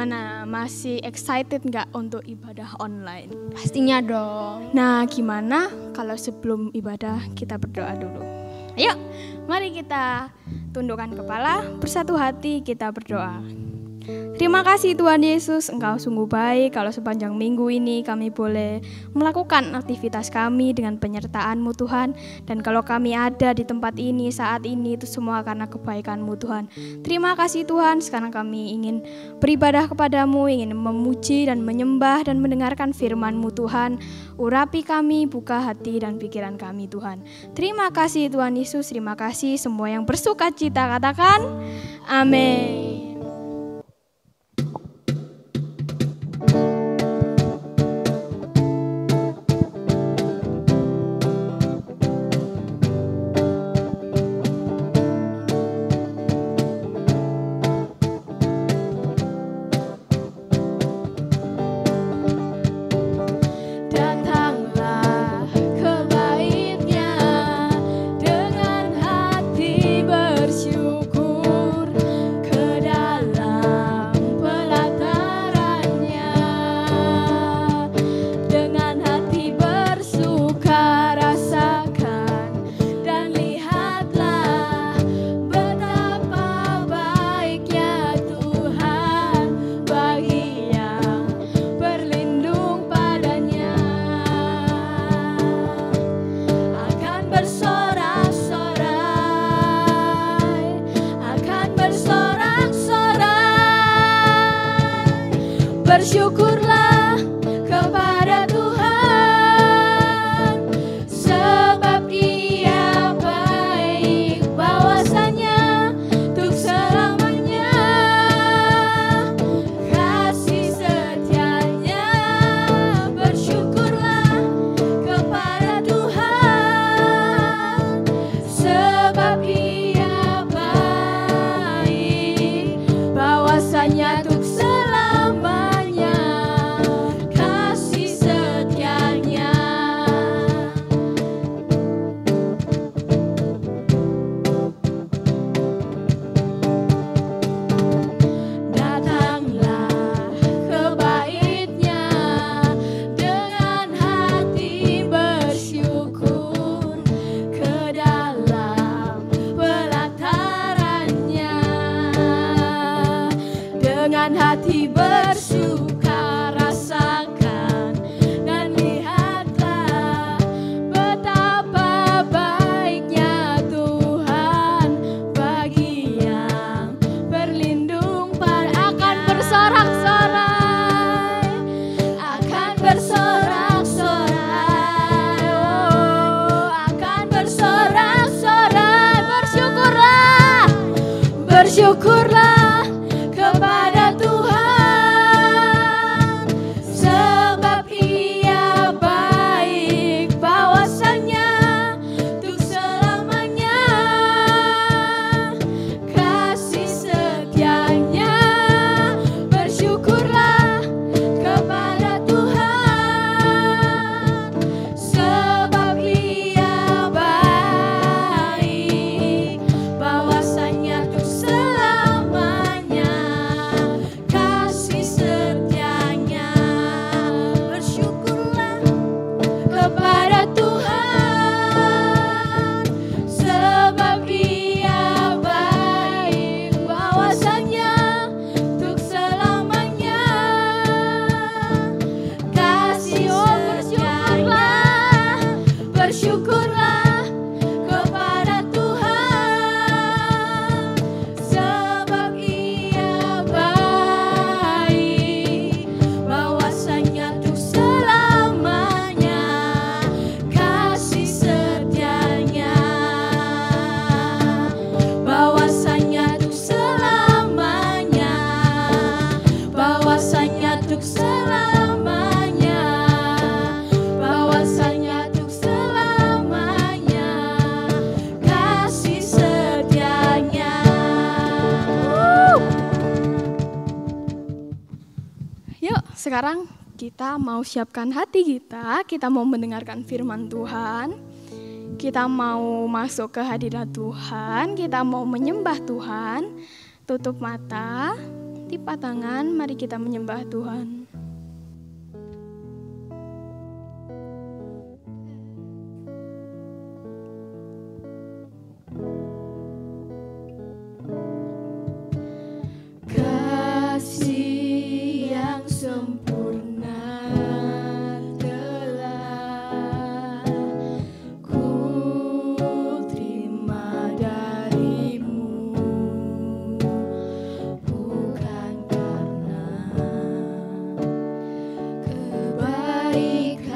Gimana? Masih excited nggak untuk ibadah online? Pastinya dong. Nah, gimana kalau sebelum ibadah kita berdoa dulu? Ayo, mari kita tundukkan kepala, bersatu hati kita berdoa. Terima kasih Tuhan Yesus, Engkau sungguh baik kalau sepanjang minggu ini kami boleh melakukan aktivitas kami dengan penyertaan-Mu Tuhan. Dan kalau kami ada di tempat ini saat ini itu semua karena kebaikan-Mu Tuhan. Terima kasih Tuhan, sekarang kami ingin beribadah kepadamu, ingin memuji dan menyembah dan mendengarkan firman-Mu Tuhan. Urapi kami, buka hati dan pikiran kami Tuhan. Terima kasih Tuhan Yesus, terima kasih semua yang bersuka cita katakan amin. Bersyukurlah kepada Tuhan, sebab Dia baik, bahwasanya untuk selamanya kasih setianya. Bersyukurlah kepada Tuhan, sebab Dia baik, bahwasanya untuk hati bersuka rasakan dan lihatlah betapa baiknya Tuhan bagi yang berlindung pada. Akan bersorak-sorai, akan bersorak-sorai, oh, akan bersorak-sorai. Bersyukurlah, bersyukurlah kepada Tuhan, sebab Ia baik, bahwasanya untuk selamanya kasih setianya. Bersyukurlah kepada Tuhan, sebab Ia baik, bahwasanya untuk selamanya kasih setianya. Bersyukurlah kepada Tuhan, sebab Ia baik, bahwasanya untuk selamanya kasih setianya. Bersyukurlah kepada Tuhan, sebab Ia baik, bahwasanya untuk selamanya kasih setianya. Bahwasanya untuk selamanya, bahwasanya untuk selamanya, bahwasanya untuk selamanya kasih setianya. Yuk, sekarang kita mau siapkan hati kita mau mendengarkan firman Tuhan. Kita mau masuk ke hadirat Tuhan, kita mau menyembah Tuhan. Tutup mata Tipa tangan, mari kita menyembah Tuhan. Kasih yang sempurna telah ku terima darimu, bukan karena kebaikanku,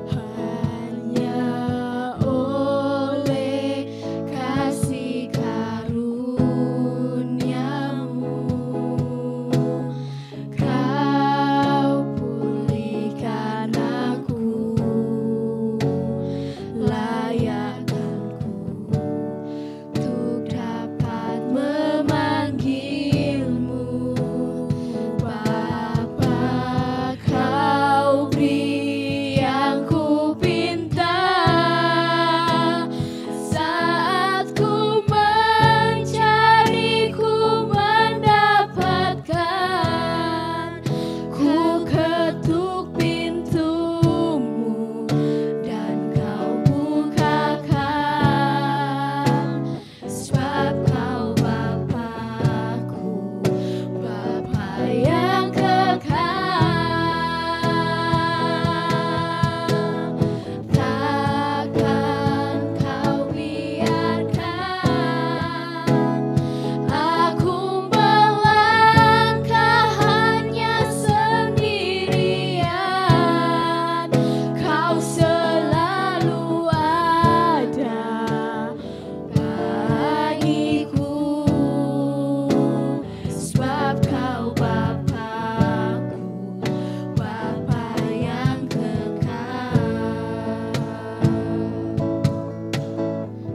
hanya oleh kasih karuniamu kau pulihkan aku, layakkanku untuk dapat memanggilmu Bapa. Kau beri yang ku pinta saat ku mencari, ku mendapatkan. Ku ketuk pintumu dan kau bukakan, sebab kau Bapa-Ku, Bapa yang kekal. Takkan kau biarkan aku melangkah hanya sendirian. Kau selalu ada bagiku, sebab kau Bapa-Ku, Bapa yang kekal.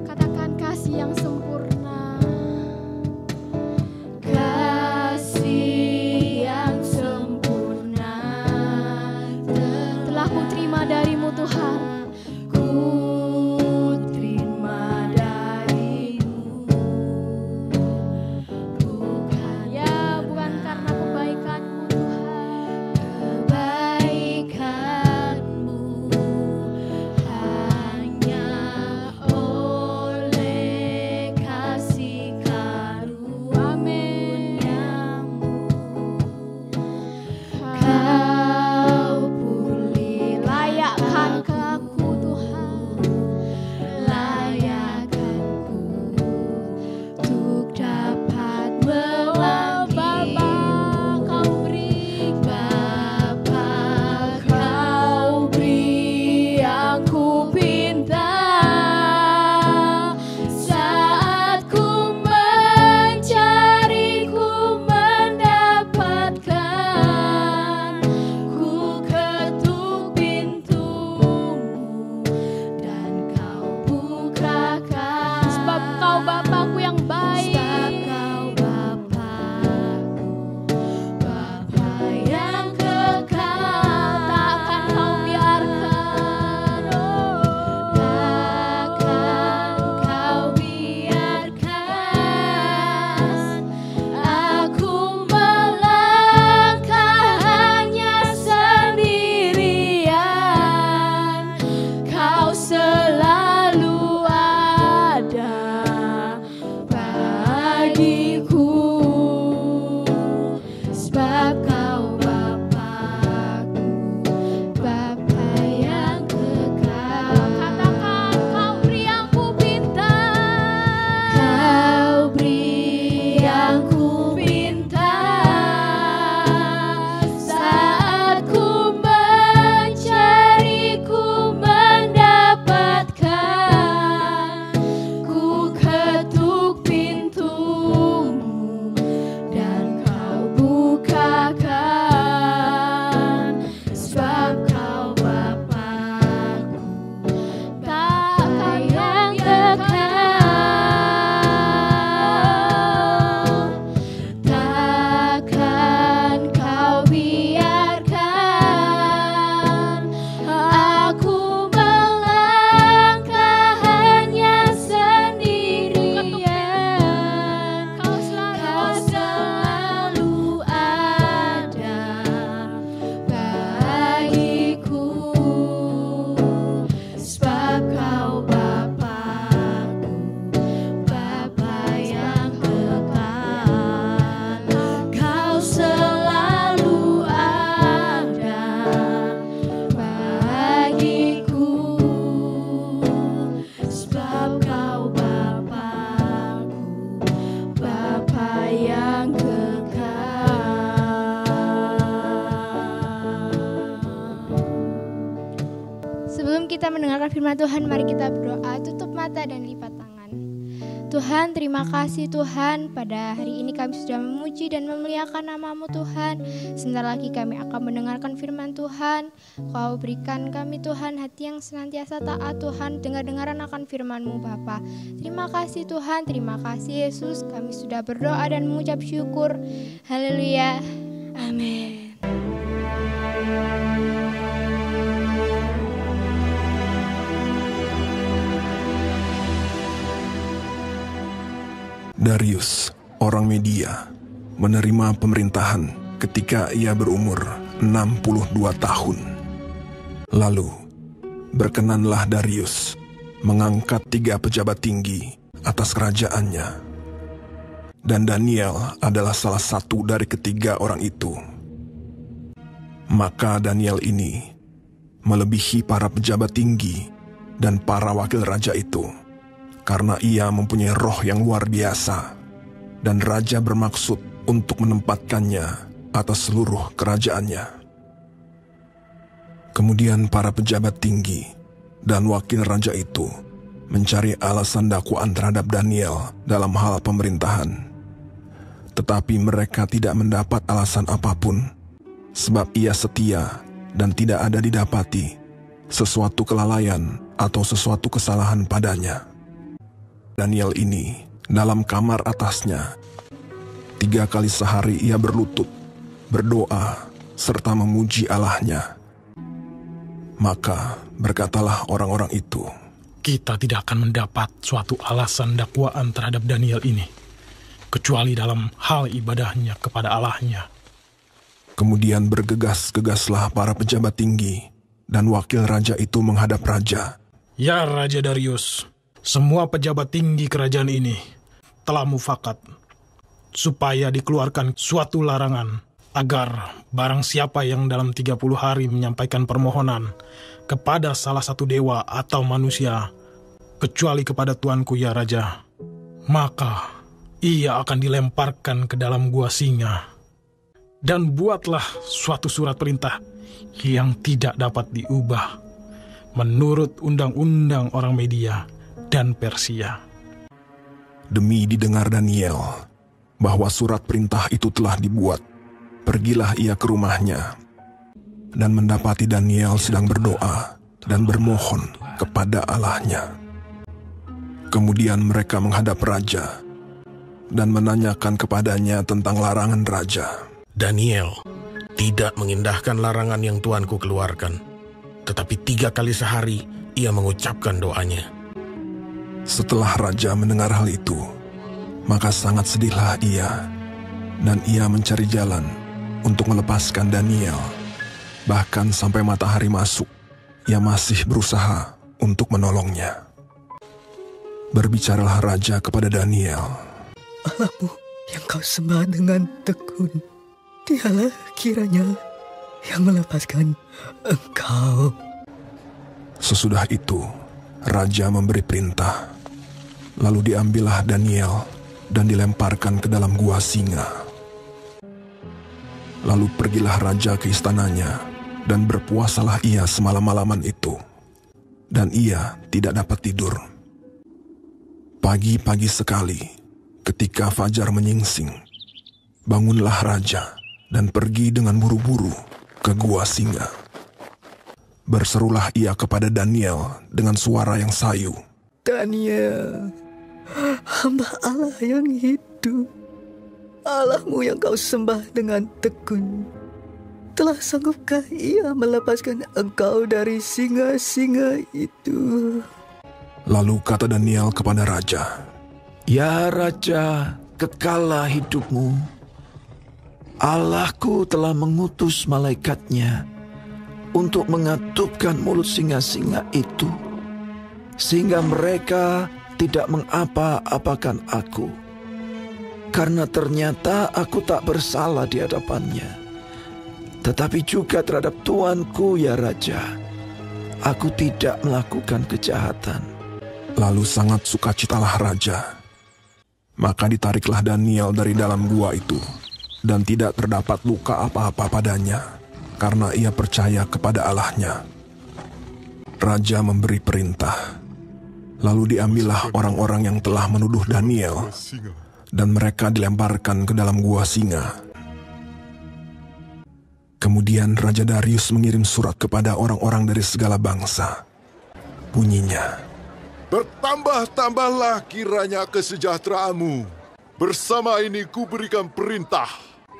Katakan kasih yang sempurna. Kasih yang sempurna Telah ku terima darimu Tuhan. ku terima darimu, bukan Ya, bukan karena kebaikanmu Tuhan. kebaikanmu, hanya oleh kasih karuniamu kau pulih, Layakkan ke aku Tuhan. layakkanku untuk dapat Bapa, memanggilmu. kau beri. Bapa, kau beri yang ku pinta saat ku mencari, ku mendapatkan. Ku ketuk pintumu dan kau bukakan, Sebab kau Bapa-Ku yang baik. sebab kau Bapa-Ku, Bapa yang kekal. Takkan kau biarkan. Takkan kau biarkan aku melangkah hanya sendirian. Kau selalu ada bagiku, sebab kau Bapa-Ku, Bapa yang kekal. Katakan kau beri yang ku pinta. Kau beri yang ku pinta saat ku mencari, ku mendapatkan. Ku ketuk pintumu kita mendengarkan firman Tuhan, mari kita berdoa, tutup mata dan lipat tangan. Tuhan, terima kasih Tuhan, pada hari ini kami sudah memuji dan memuliakan nama-Mu Tuhan. Sebentar lagi kami akan mendengarkan firman Tuhan. Kau berikan kami Tuhan hati yang senantiasa taat Tuhan, dengar-dengaran akan firman-Mu Bapa. Terima kasih Tuhan, terima kasih Yesus, kami sudah berdoa dan mengucap syukur. Haleluya, amin. Darius, orang Media, menerima pemerintahan ketika ia berumur 62 tahun. Lalu, berkenanlah Darius mengangkat 3 pejabat tinggi atas kerajaannya. Dan Daniel adalah salah satu dari ketiga orang itu. Maka Daniel ini melebihi para pejabat tinggi dan para wakil raja itu, karena ia mempunyai roh yang luar biasa, dan raja bermaksud untuk menempatkannya atas seluruh kerajaannya. Kemudian para pejabat tinggi dan wakil raja itu mencari alasan dakwaan terhadap Daniel dalam hal pemerintahan. Tetapi mereka tidak mendapat alasan apapun, sebab ia setia dan tidak ada didapati sesuatu kelalaian atau sesuatu kesalahan padanya. Daniel ini dalam kamar atasnya 3 kali sehari ia berlutut, berdoa, serta memuji Allahnya. Maka berkatalah orang-orang itu, kita tidak akan mendapat suatu alasan dakwaan terhadap Daniel ini, kecuali dalam hal ibadahnya kepada Allahnya. Kemudian bergegas-gegaslah para pejabat tinggi dan wakil raja itu menghadap raja. Ya Raja Darius, semua pejabat tinggi kerajaan ini telah mufakat supaya dikeluarkan suatu larangan agar barang siapa yang dalam 30 hari menyampaikan permohonan kepada salah satu dewa atau manusia, kecuali kepada tuanku ya Raja, maka ia akan dilemparkan ke dalam gua singa. Dan buatlah suatu surat perintah yang tidak dapat diubah menurut undang-undang orang Media dan Persia. Demi didengar Daniel bahwa surat perintah itu telah dibuat, pergilah ia ke rumahnya dan mendapati Daniel sedang berdoa dan bermohon kepada Allahnya. Kemudian mereka menghadap raja dan menanyakan kepadanya tentang larangan raja. Daniel tidak mengindahkan larangan yang tuanku keluarkan, tetapi 3 kali sehari ia mengucapkan doanya. Setelah raja mendengar hal itu, maka sangat sedihlah ia, dan ia mencari jalan untuk melepaskan Daniel. Bahkan sampai matahari masuk, ia masih berusaha untuk menolongnya. Berbicaralah raja kepada Daniel. Allahmu yang kau sembah dengan tekun, dialah kiranya yang melepaskan engkau. Sesudah itu, raja memberi perintah. Lalu diambillah Daniel dan dilemparkan ke dalam gua singa. Lalu pergilah raja ke istananya, dan berpuasalah ia semalam-malaman itu. Dan ia tidak dapat tidur. Pagi-pagi sekali, ketika fajar menyingsing, bangunlah raja dan pergi dengan buru-buru ke gua singa. Berserulah ia kepada Daniel dengan suara yang sayu. Daniel, hamba Allah yang hidup, Allahmu yang kau sembah dengan tekun, telah sanggupkah ia melepaskan engkau dari singa-singa itu? Lalu kata Daniel kepada raja, Ya Raja, kekallah hidupmu. Allahku telah mengutus malaikatnya untuk mengatupkan mulut singa-singa itu, sehingga mereka tidak mengapa-apakan aku. Karena ternyata aku tak bersalah di hadapannya. Tetapi juga terhadap tuanku ya Raja, aku tidak melakukan kejahatan. Lalu sangat sukacitalah raja. Maka ditariklah Daniel dari dalam gua itu, dan tidak terdapat luka apa-apa padanya, karena ia percaya kepada Allahnya. Raja memberi perintah. Lalu diambillah orang-orang yang telah menuduh Daniel, dan mereka dilemparkan ke dalam gua singa. Kemudian Raja Darius mengirim surat kepada orang-orang dari segala bangsa. Bunyinya, "Bertambah-tambahlah kiranya kesejahteraanmu. Bersama ini kuberikan perintah.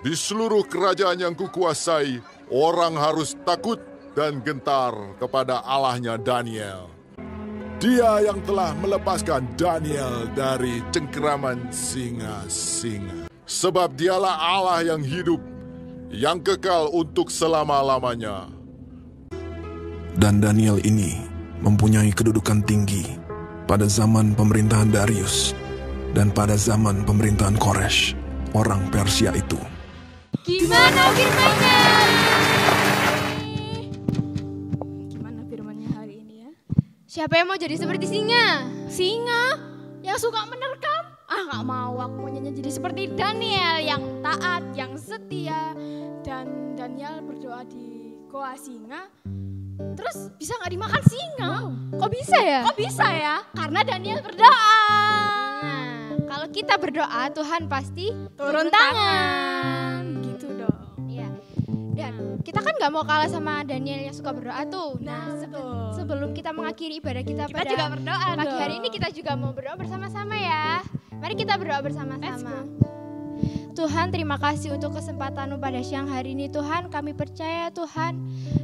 Di seluruh kerajaan yang kukuasai, orang harus takut dan gentar kepada Allahnya Daniel. Dia yang telah melepaskan Daniel dari cengkeraman singa-singa. Sebab dialah Allah yang hidup, yang kekal untuk selama-lamanya." Dan Daniel ini mempunyai kedudukan tinggi pada zaman pemerintahan Darius dan pada zaman pemerintahan Koresh, orang Persia itu. Gimana firman-Nya? Gimana firman-Nya hari ini ya? Siapa yang mau jadi seperti singa? Singa yang suka menerkam? Gak mau, aku maunya jadi seperti Daniel yang taat, yang setia. Dan Daniel berdoa di goa singa, terus bisa gak dimakan singa? Kok bisa ya? Kok bisa ya? Karena Daniel berdoa. Nah, kalau kita berdoa, Tuhan pasti Turun tangan. Gitu dong. Iya. Dan kita kan nggak mau kalah sama Daniel yang suka berdoa tuh. Nah, betul. sebelum kita mengakhiri ibadah kita pada juga berdoa pagi dong. hari ini, kita juga mau berdoa bersama-sama ya. Mari kita berdoa bersama-sama. Tuhan, terima kasih untuk kesempatan-Mu pada siang hari ini. Tuhan, kami percaya Tuhan,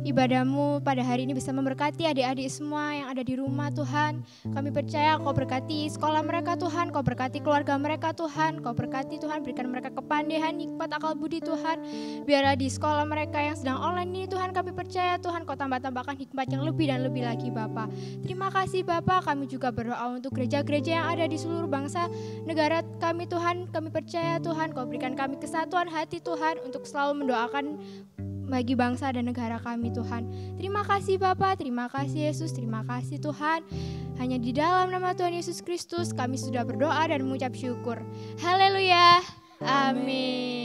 ibadah-Mu pada hari ini bisa memberkati adik-adik semua yang ada di rumah Tuhan. Kami percaya Kau berkati sekolah mereka Tuhan, Kau berkati keluarga mereka Tuhan, Kau berkati Tuhan, berikan mereka kepandaian, hikmat, akal budi Tuhan. Biarlah di sekolah mereka yang sedang online ini Tuhan, kami percaya Tuhan Kau tambah-tambahkan hikmat yang lebih dan lebih lagi Bapa. Terima kasih Bapa, kami juga berdoa untuk gereja-gereja yang ada di seluruh bangsa negara kami Tuhan. Kami percaya Tuhan Kau berikan kami kesatuan hati Tuhan untuk selalu mendoakan bagi bangsa dan negara kami Tuhan. Terima kasih Bapa, terima kasih Yesus, terima kasih Tuhan. Hanya di dalam nama Tuhan Yesus Kristus kami sudah berdoa dan mengucap syukur. Haleluya. Amin.